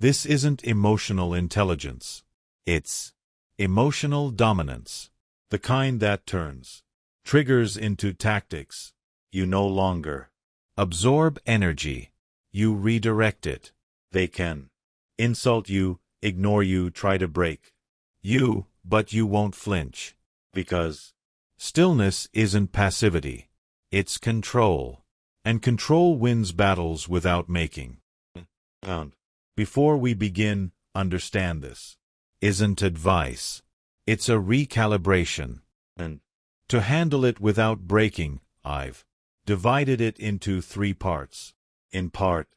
This isn't emotional intelligence. It's emotional dominance. The kind that turns triggers into tactics. You no longer absorb energy. You redirect it. They can insult you, ignore you, try to break you, but you won't flinch. Because stillness isn't passivity. It's control. And control wins battles without making sound. Before we begin, understand this isn't advice. It's a recalibration. And to handle it without breaking, I've divided it into 3 parts. In part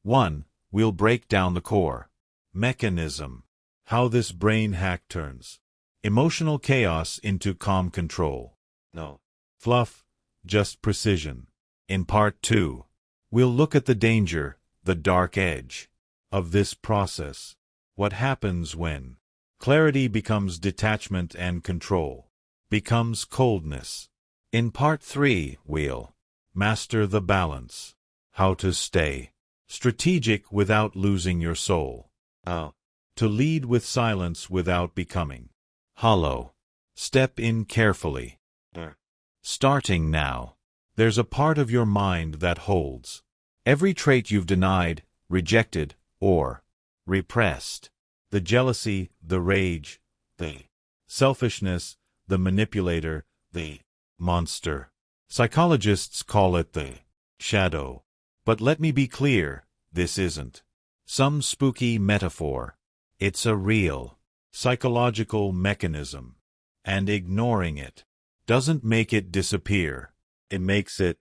1, we'll break down the core mechanism, how this brain hack turns emotional chaos into calm control. No fluff, just precision. In part 2, we'll look at the danger, the dark edge of this process. What happens when clarity becomes detachment and control becomes coldness. In part 3, we'll master the balance, how to stay strategic without losing your soul, how to lead with silence without becoming hollow. Step in carefully. Starting now. There's a part of your mind that holds every trait you've denied, rejected, or repressed. The jealousy, the rage, the selfishness, the manipulator, the monster. Psychologists call it the shadow. But let me be clear, this isn't some spooky metaphor. It's a real psychological mechanism. And ignoring it doesn't make it disappear. It makes it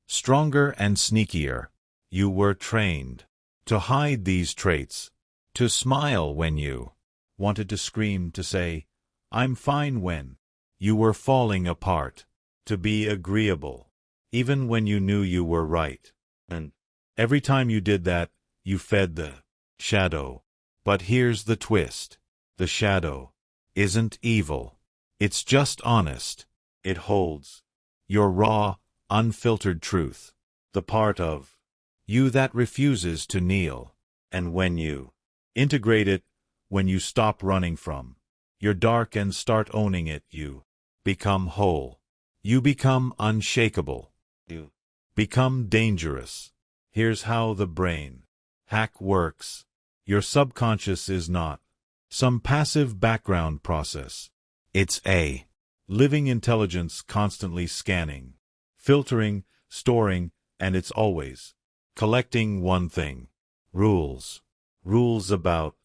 stronger and sneakier. You were trained to hide these traits, to smile when you wanted to scream, to say, "I'm fine" when you were falling apart, to be agreeable, even when you knew you were right. And every time you did that, you fed the shadow. But here's the twist. The shadow isn't evil. It's just honest. It holds your raw, unfiltered truth, the part of you that refuses to kneel. And when you integrate it, when you stop running from your dark and start owning it, you become whole. You become unshakable. You become dangerous. Here's how the brain hack works. Your subconscious is not some passive background process. It's a living intelligence constantly scanning, filtering, storing, and it's always collecting one thing: rules. Rules about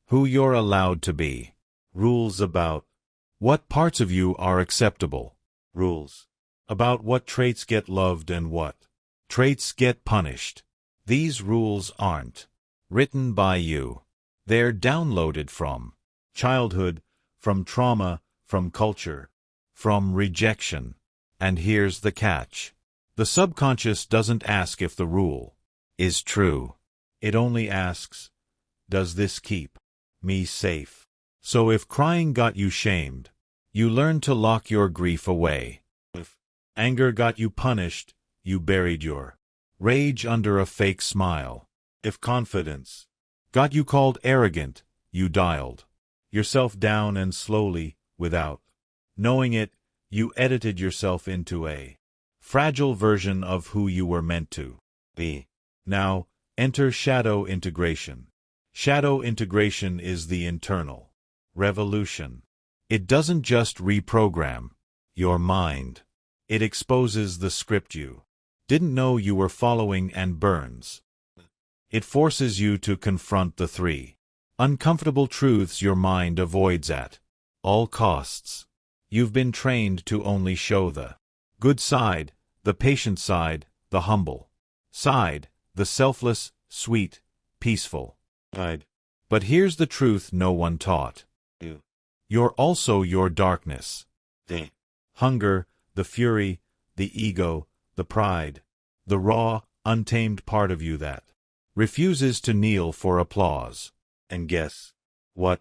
who you're allowed to be. Rules about what parts of you are acceptable. Rules about what traits get loved and what traits get punished. These rules aren't written by you. They're downloaded from childhood, from trauma, from culture, from rejection. And here's the catch. The subconscious doesn't ask if the rule is true. It only asks, does this keep me safe? So if crying got you shamed, you learned to lock your grief away. If anger got you punished, you buried your rage under a fake smile. If confidence got you called arrogant, you dialed yourself down, and slowly, without knowing it, you edited yourself into a fragile version of who you were meant to be. Now, enter shadow integration. Shadow integration is the internal revolution. It doesn't just reprogram your mind. It exposes the script you didn't know you were following and burns. It forces you to confront the 3 uncomfortable truths your mind avoids at all costs. You've been trained to only show the good side, the patient side, the humble side, the selfless, sweet, peaceful side. But here's the truth no one taught you. You're also your darkness. The hunger, the fury, the ego, the pride, the raw, untamed part of you that refuses to kneel for applause. And guess what?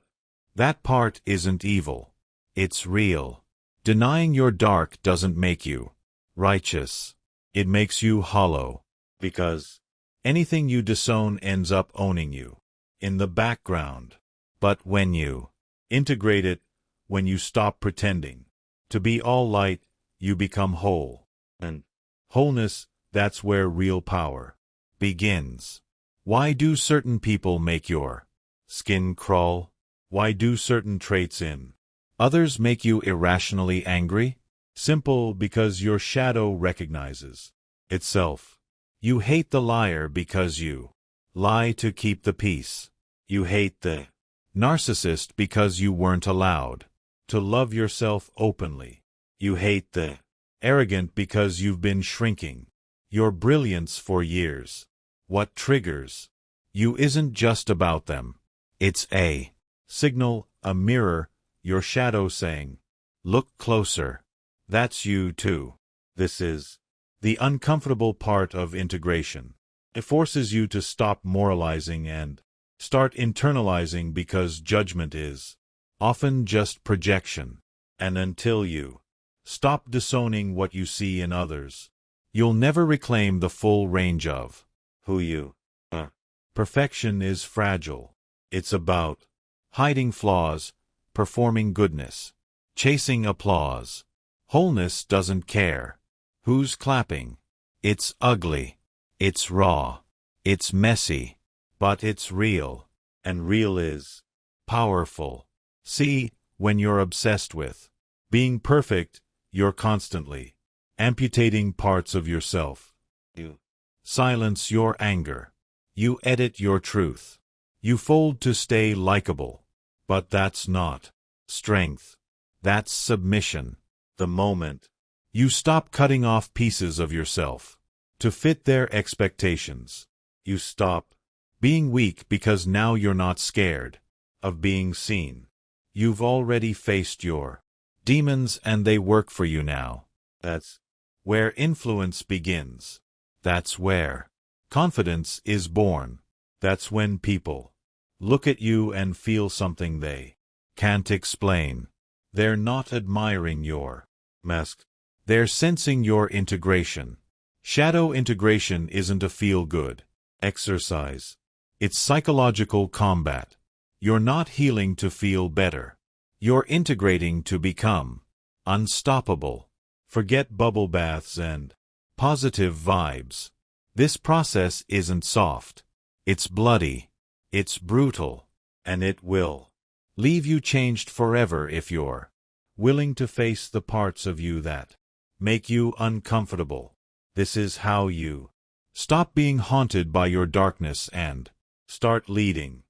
That part isn't evil. It's real. Denying your dark doesn't make you righteous. It makes you hollow. Because anything you disown ends up owning you. in the background. But when you integrate it, when you stop pretending to be all light, you become whole. And wholeness, that's where real power begins. Why do certain people make your skin crawl? Why do certain traits in others make you irrationally angry? Simple, because your shadow recognizes itself. You hate the liar because you lie to keep the peace. You hate the narcissist because you weren't allowed to love yourself openly. You hate the arrogant because you've been shrinking your brilliance for years. What triggers you isn't just about them. It's a signal, a mirror, your shadow saying, "Look closer. That's you too." This is the uncomfortable part of integration. It forces you to stop moralizing and start internalizing, because judgment is often just projection. And until you stop disowning what you see in others, you'll never reclaim the full range of who you are. Perfection is fragile. It's about hiding flaws, performing goodness, chasing applause. Wholeness doesn't care who's clapping. It's ugly. It's raw. It's messy. But it's real. And real is powerful. See, when you're obsessed with being perfect, you're constantly amputating parts of yourself. You silence your anger. You edit your truth. You fold to stay likable. But that's not strength. That's submission. The moment you stop cutting off pieces of yourself to fit their expectations, you stop being weak, because now you're not scared of being seen. You've already faced your demons and they work for you now. That's where influence begins. That's where confidence is born. That's when people look at you and feel something they can't explain. They're not admiring your mask. They're sensing your integration. Shadow integration isn't a feel-good exercise. It's psychological combat. You're not healing to feel better. You're integrating to become unstoppable. Forget bubble baths and positive vibes. This process isn't soft. It's bloody. It's brutal. And it will leave you changed forever if you're willing to face the parts of you that make you uncomfortable. This is how you stop being haunted by your darkness and start leading.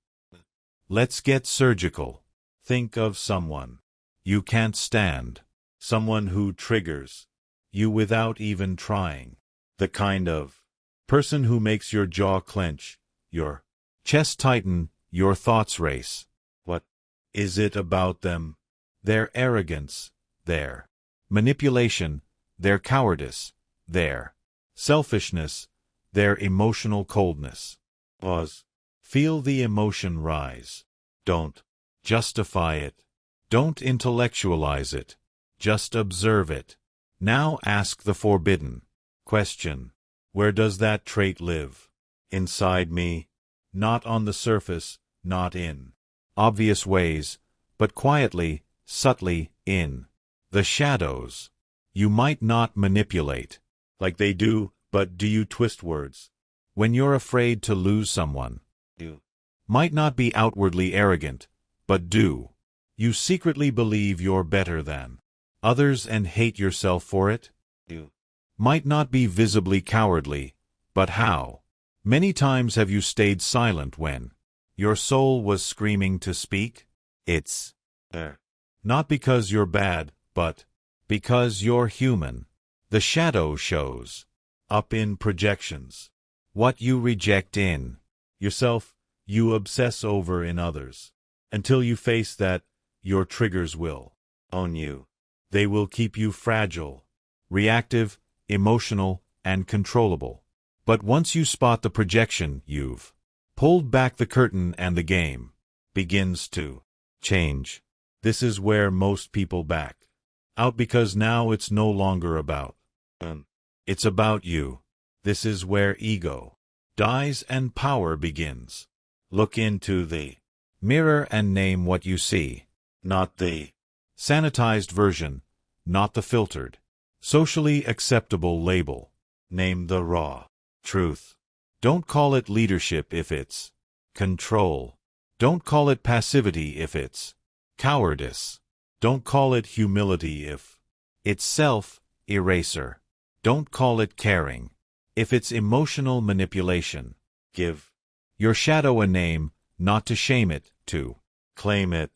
Let's get surgical. Think of someone you can't stand. Someone who triggers you without even trying. The kind of person who makes your jaw clench, your chest tighten, your thoughts race. What is it about them? Their arrogance, their manipulation, their cowardice, their selfishness, their emotional coldness. Pause. Feel the emotion rise. Don't justify it. Don't intellectualize it. Just observe it. Now ask the forbidden question. Where does that trait live? Inside me? Not on the surface, not in obvious ways, but quietly, subtly, in the shadows. You might not manipulate like they do, but do you twist words when you're afraid to lose someone? You might not be outwardly arrogant, but do you secretly believe you're better than others and hate yourself for it? You might not be visibly cowardly, but how many times have you stayed silent when your soul was screaming to speak? It's not because you're bad, but because you're human. The shadow shows up in projections. What you reject in yourself, you obsess over in others. Until you face that, your triggers will own you. They will keep you fragile, reactive, emotional, and controllable. But once you spot the projection, you've pulled back the curtain and the game begins to change. This is where most people back out, because now it's no longer about them. It's about you. This is where ego dies and power begins. Look into the mirror and name what you see. Not the sanitized version, not the filtered, socially acceptable label. Name the raw truth. Don't call it leadership if it's control. Don't call it passivity if it's cowardice. Don't call it humility if it's self-eraser. Don't call it caring if it's emotional manipulation. Give your shadow a name, not to shame it, to claim it.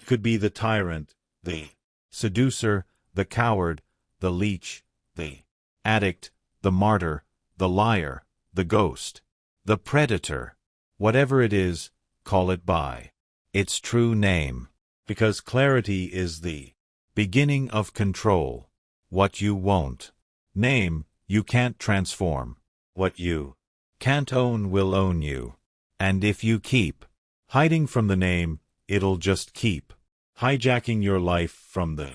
Could be the tyrant, the seducer, the coward, the leech, the addict, the martyr, the liar, the ghost, the predator. Whatever it is, call it by its true name, because clarity is the beginning of control. What you won't name, you can't transform. What you can't own will own you. And if you keep hiding from the name, it'll just keep hijacking your life from the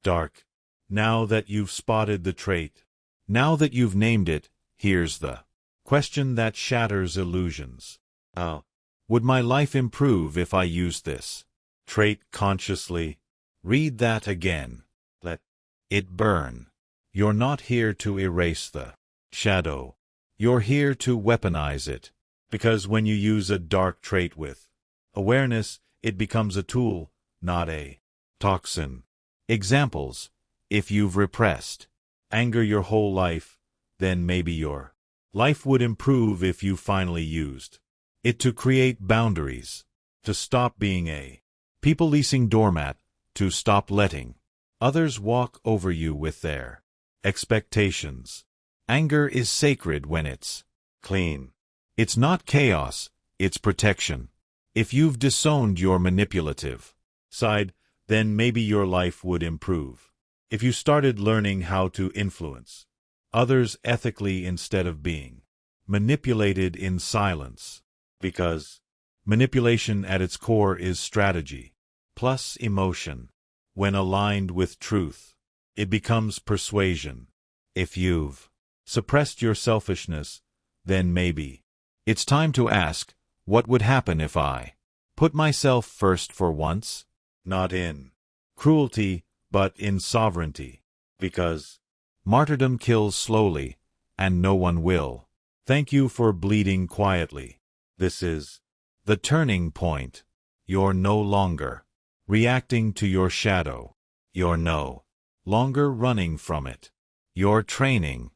dark. Now that you've spotted the trait, now that you've named it, here's the question that shatters illusions. How would my life improve if I used this trait consciously? Read that again. Let it burn. You're not here to erase the shadow. You're here to weaponize it. Because when you use a dark trait with awareness, it becomes a tool, not a toxin. Examples: if you've repressed anger your whole life, then maybe your life would improve if you finally used it to create boundaries, to stop being a people-leasing doormat, to stop letting others walk over you with their expectations. Anger is sacred when it's clean. It's not chaos, it's protection. If you've disowned your manipulative side, then maybe your life would improve. If you started learning how to influence others ethically instead of being manipulated in silence. Because manipulation at its core is strategy, plus emotion. When aligned with truth, it becomes persuasion. If you've suppressed your selfishness, then maybe it's time to ask, what would happen if I put myself first for once? Not in cruelty, but in sovereignty. Because martyrdom kills slowly, and no one will thank you for bleeding quietly. This is the turning point. You're no longer reacting to your shadow. You're no longer running from it. You're training.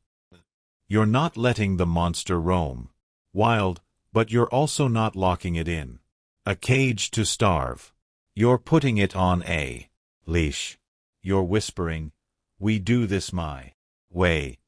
You're not letting the monster roam wild, but you're also not locking it in a cage to starve. You're putting it on a leash. You're whispering, "We do this my way."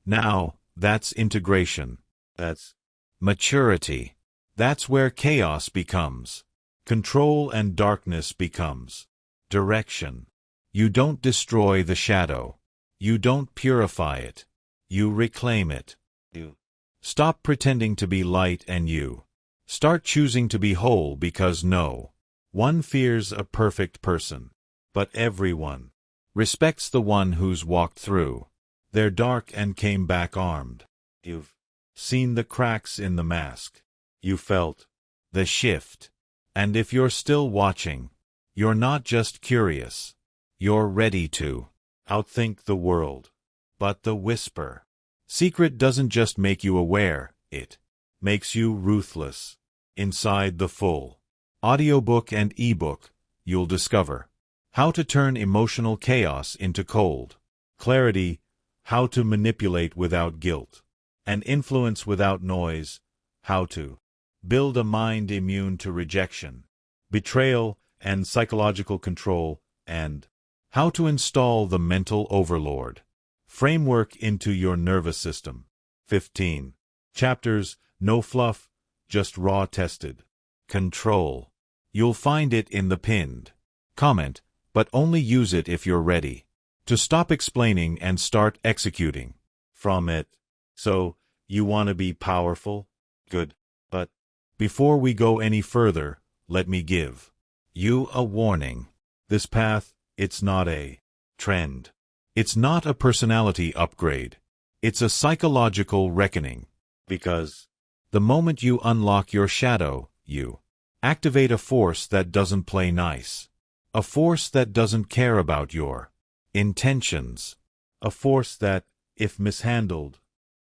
Now, that's integration. That's maturity. That's where chaos becomes control and darkness becomes direction. You don't destroy the shadow. You don't purify it. You reclaim it. You stop pretending to be light and you start choosing to be whole, because no one fears a perfect person, but everyone respects the one who's walked through their dark and came back armed. You've seen the cracks in the mask. You felt the shift. And if you're still watching, you're not just curious. You're ready to outthink the world. But the whisper secret doesn't just make you aware, it makes you ruthless. Inside the full audiobook and ebook, you'll discover how to turn emotional chaos into cold clarity, how to manipulate without guilt, and influence without noise, how to build a mind immune to rejection, betrayal, and psychological control, and how to install the mental overlord framework into your nervous system. 15 chapters, no fluff, just raw tested control. You'll find it in the pinned comment, but only use it if you're ready to stop explaining and start executing from it. So, you want to be powerful? Good. But before we go any further, let me give you a warning. This path, it's not a trend. It's not a personality upgrade. It's a psychological reckoning. Because The moment you unlock your shadow, you activate a force that doesn't play nice. A force that doesn't care about your intentions. A force that, if mishandled,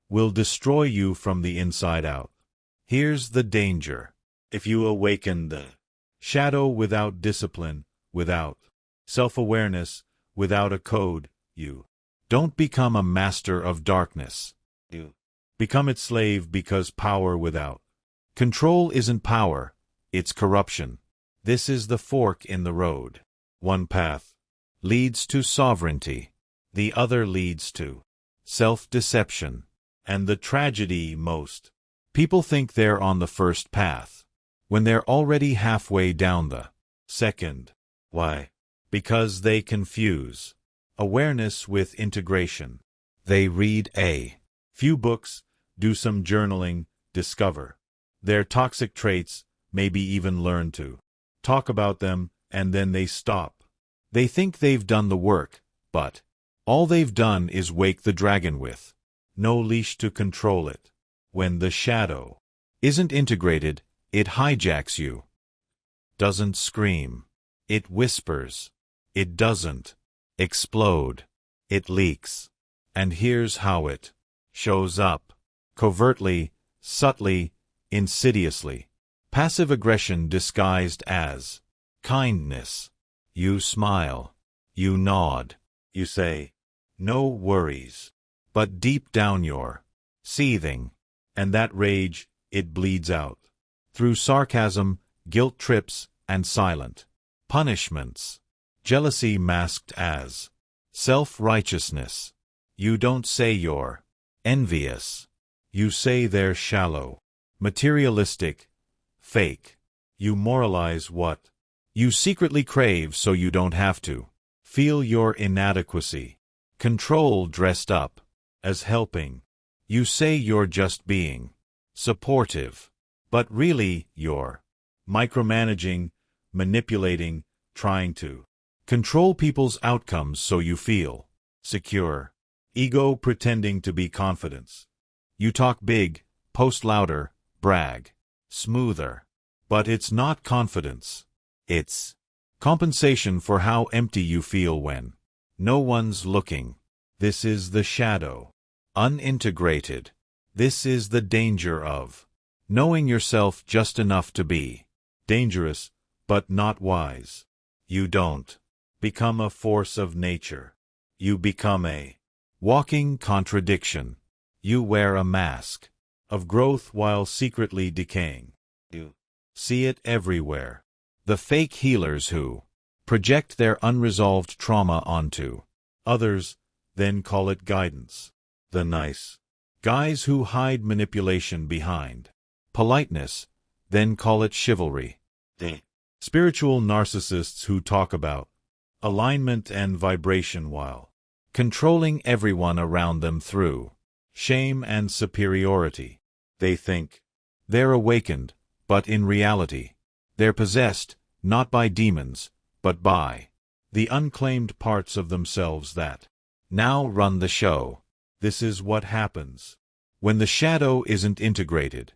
will destroy you from the inside out. Here's the danger. If you awaken the shadow without discipline, without self-awareness, without a code, you don't become a master of darkness. You become its slave, because power without control isn't power, it's corruption. This is the fork in the road. One path leads to sovereignty. The other leads to self-deception. And the tragedy, most people think they're on the first path, when they're already halfway down the second. Why? Because they confuse awareness with integration. They read a few books, do some journaling, discover their toxic traits, maybe even learn to talk about them, and then they stop. They think they've done the work, but all they've done is wake the dragon with no leash to control it. When the shadow isn't integrated, it hijacks you. Doesn't scream. It whispers. It doesn't explode. It leaks. And here's how it shows up. Covertly, subtly, insidiously. Passive aggression disguised as kindness. You smile. You nod. You say, "No worries." But deep down you're seething. And that rage, it bleeds out through sarcasm, guilt trips, and silent punishments. Jealousy masked as self-righteousness. You don't say you're envious. You say they're shallow, materialistic, fake. You moralize what you secretly crave so you don't have to feel your inadequacy. Control dressed up as helping. You say you're just being supportive, but really you're micromanaging, manipulating, trying to control people's outcomes so you feel secure. Ego pretending to be confidence. You talk big, post louder, brag smoother. But it's not confidence. It's compensation for how empty you feel when no one's looking. This is the shadow. Unintegrated. This is the danger of knowing yourself just enough to be dangerous, but not wise. You don't become a force of nature. You become a walking contradiction. You wear a mask of growth while secretly decaying. You see it everywhere. The fake healers who project their unresolved trauma onto others, then call it guidance. The nice guys who hide manipulation behind politeness, then call it chivalry. The spiritual narcissists who talk about alignment and vibration while controlling everyone around them through shame and superiority. They think they're awakened, but in reality, they're possessed, not by demons, but by the unclaimed parts of themselves that now run the show. This is what happens when the shadow isn't integrated.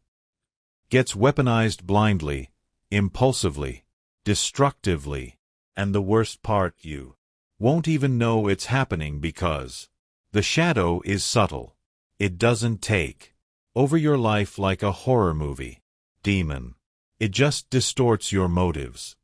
Gets weaponized blindly, impulsively, destructively, and the worst part, you won't even know it's happening because the shadow is subtle. It doesn't take over your life like a horror movie demon. It just distorts your motives,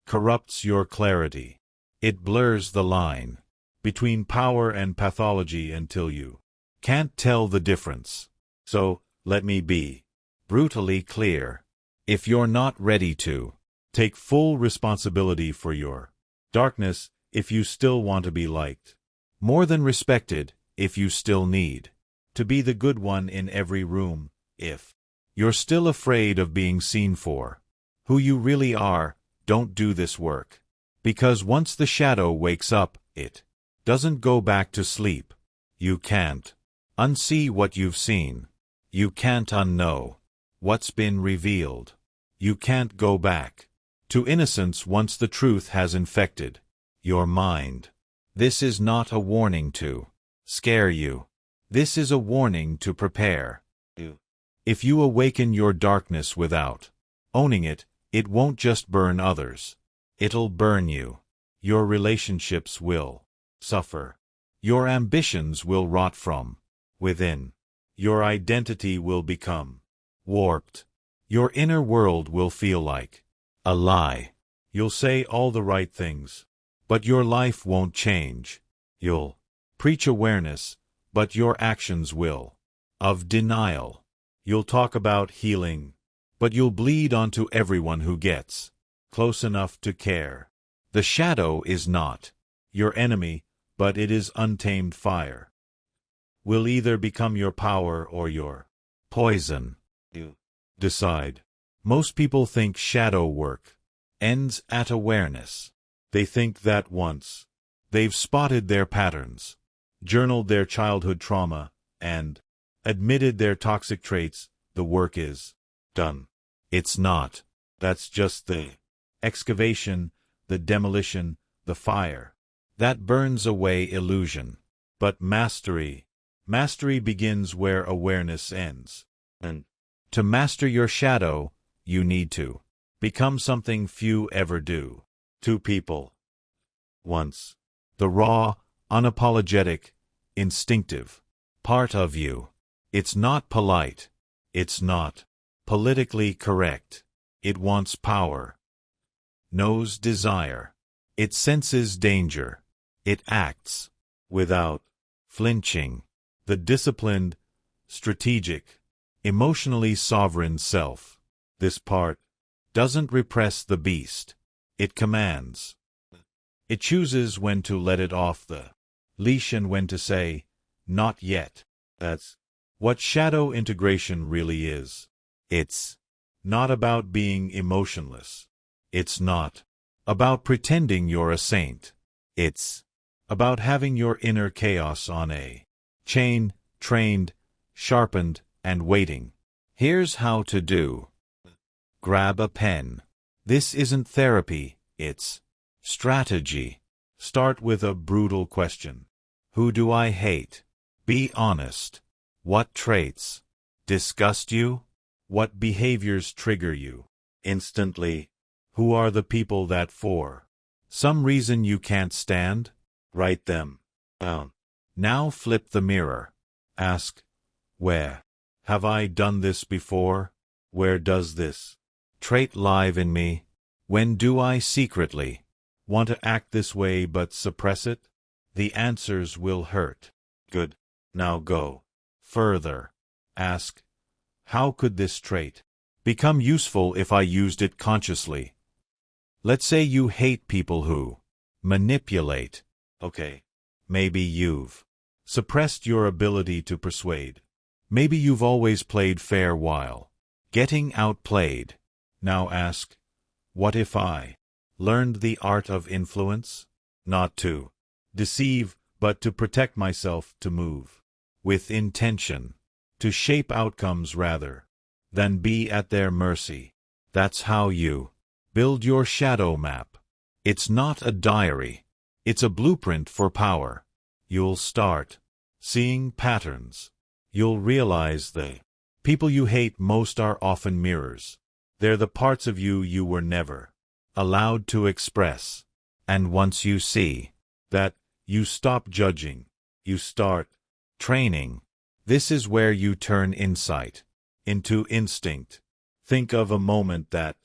corrupts your clarity. It blurs the line between power and pathology until you can't tell the difference. So, let me be brutally clear. If you're not ready to take full responsibility for your darkness, if you still want to be liked more than respected, if you still need to be the good one in every room, if you're still afraid of being seen for who you really are, don't do this work. Because once the shadow wakes up, it doesn't go back to sleep. You can't unsee what you've seen. You can't unknow what's been revealed. You can't go back to innocence once the truth has infected your mind. This is not a warning to scare you. This is a warning to prepare you. If you awaken your darkness without owning it, it won't just burn others. It'll burn you. Your relationships will suffer. Your ambitions will rot from within. Your identity will become warped. Your inner world will feel like a lie. You'll say all the right things, but your life won't change. You'll preach awareness, but your actions will of denial. You'll talk about healing, but you'll bleed onto everyone who gets close enough to care. The shadow is not your enemy, but it is untamed fire. Will either become your power or your poison. You decide. Most people think shadow work ends at awareness. They think that once they've spotted their patterns, journaled their childhood trauma, and admitted their toxic traits, the work is done. It's not. That's just the excavation, the demolition, the fire. That burns away illusion. But mastery begins where awareness ends. And to master your shadow, you need to become something few ever do. Two people. Once. The raw, unapologetic, instinctive part of you. It's not polite. It's not politically correct. It wants power. Knows desire. It senses danger. It acts without flinching. The disciplined, strategic, emotionally sovereign self. This part doesn't repress the beast. It commands. It chooses when to let it off the leash and when to say, not yet. That's what shadow integration really is. It's not about being emotionless. It's not about pretending you're a saint. It's about having your inner chaos on a chain, trained, sharpened, and waiting. Here's how to do. Grab a pen. This isn't therapy, it's strategy. Start with a brutal question. Who do I hate? Be honest. What traits disgust you? What behaviors trigger you instantly? Who are the people that for some reason you can't stand? Write them down. Now flip the mirror. Ask, where have I done this before? Where does this trait live in me? When do I secretly want to act this way but suppress it? The answers will hurt. Good. Now go further. Ask, how could this trait become useful if I used it consciously? Let's say you hate people who manipulate. Okay. Maybe you've suppressed your ability to persuade. Maybe you've always played fair while getting outplayed. Now ask, what if I learned the art of influence? Not to deceive, but to protect myself, to move with intention, to shape outcomes rather than be at their mercy. That's how you build your shadow map. It's not a diary. It's a blueprint for power. You'll start seeing patterns. You'll realize the people you hate most are often mirrors. They're the parts of you you were never allowed to express. And once you see that, you stop judging. You start training. This is where you turn insight into instinct. Think of a moment that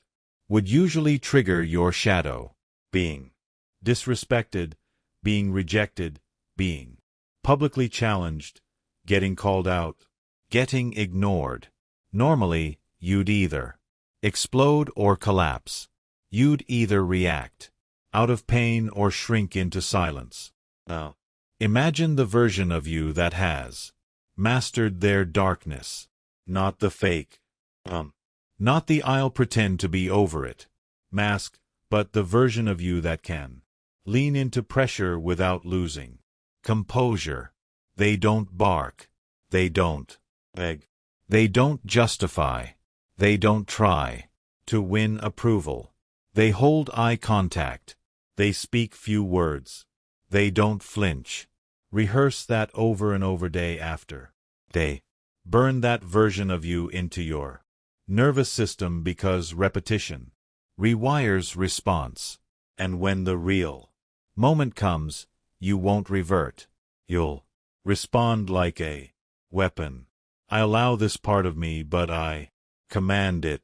would usually trigger your shadow. Being disrespected, being rejected, being publicly challenged, getting called out, getting ignored. Normally, you'd either explode or collapse. You'd either react out of pain or shrink into silence. Now, imagine the version of you that has mastered their darkness. Not the fake, not the I'll pretend to be over it mask, but the version of you that can lean into pressure without losing composure. They don't bark. They don't beg. They don't justify. They don't try to win approval. They hold eye contact. They speak few words. They don't flinch. Rehearse that over and over day after day. Burn that version of you into your nervous system because repetition rewires response. And when the real moment comes, you won't revert. You'll respond like a weapon. I allow this part of me, but I command it.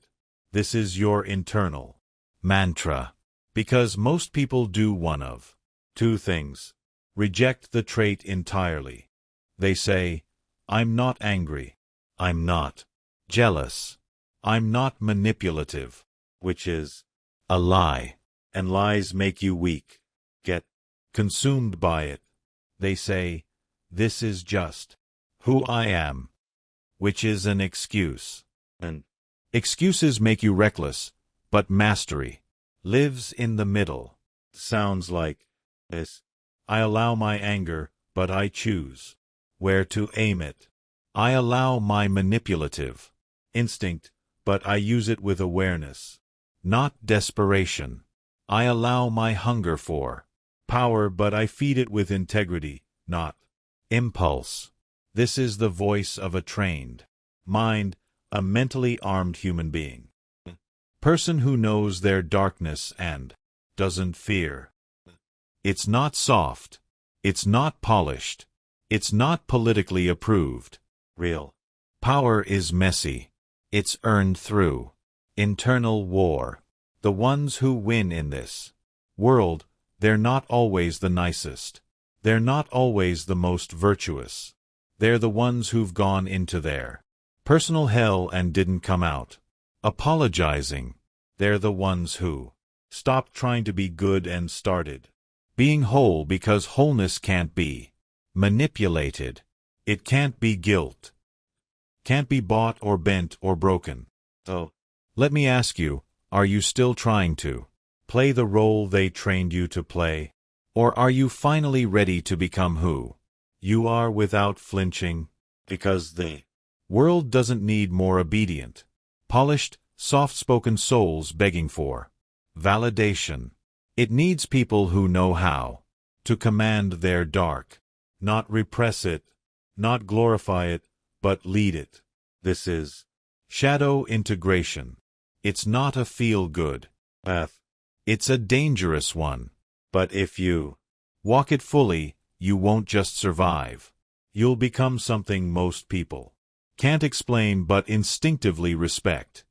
This is your internal mantra. Because most people do one of two things. Reject the trait entirely. They say, I'm not angry. I'm not jealous. I'm not manipulative. Which is a lie. And lies make you weak. Get consumed by it. They say, this is just who I am. Which is an excuse. And excuses make you reckless, but mastery lives in the middle. Sounds like this. I allow my anger, but I choose where to aim it. I allow my manipulative instinct, but I use it with awareness, not desperation. I allow my hunger for power, but I feed it with integrity, not impulse. This is the voice of a trained mind, a mentally armed human being. Person who knows their darkness and doesn't fear. It's not soft. It's not polished. It's not politically approved. Real power is messy. It's earned through internal war. The ones who win in this world, they're not always the nicest. They're not always the most virtuous. They're the ones who've gone into their personal hell and didn't come out apologizing. They're the ones who stopped trying to be good and started being whole, because wholeness can't be manipulated. It can't be guilt. Can't be bought or bent or broken. So, let me ask you, are you still trying to play the role they trained you to play? Or are you finally ready to become who you are without flinching? Because the world doesn't need more obedient, polished, soft-spoken souls begging for validation. It needs people who know how to command their dark, not repress it, not glorify it, but lead it. This is shadow integration. It's not a feel-good path. It's a dangerous one. But if you walk it fully, you won't just survive. You'll become something most people can't explain but instinctively respect.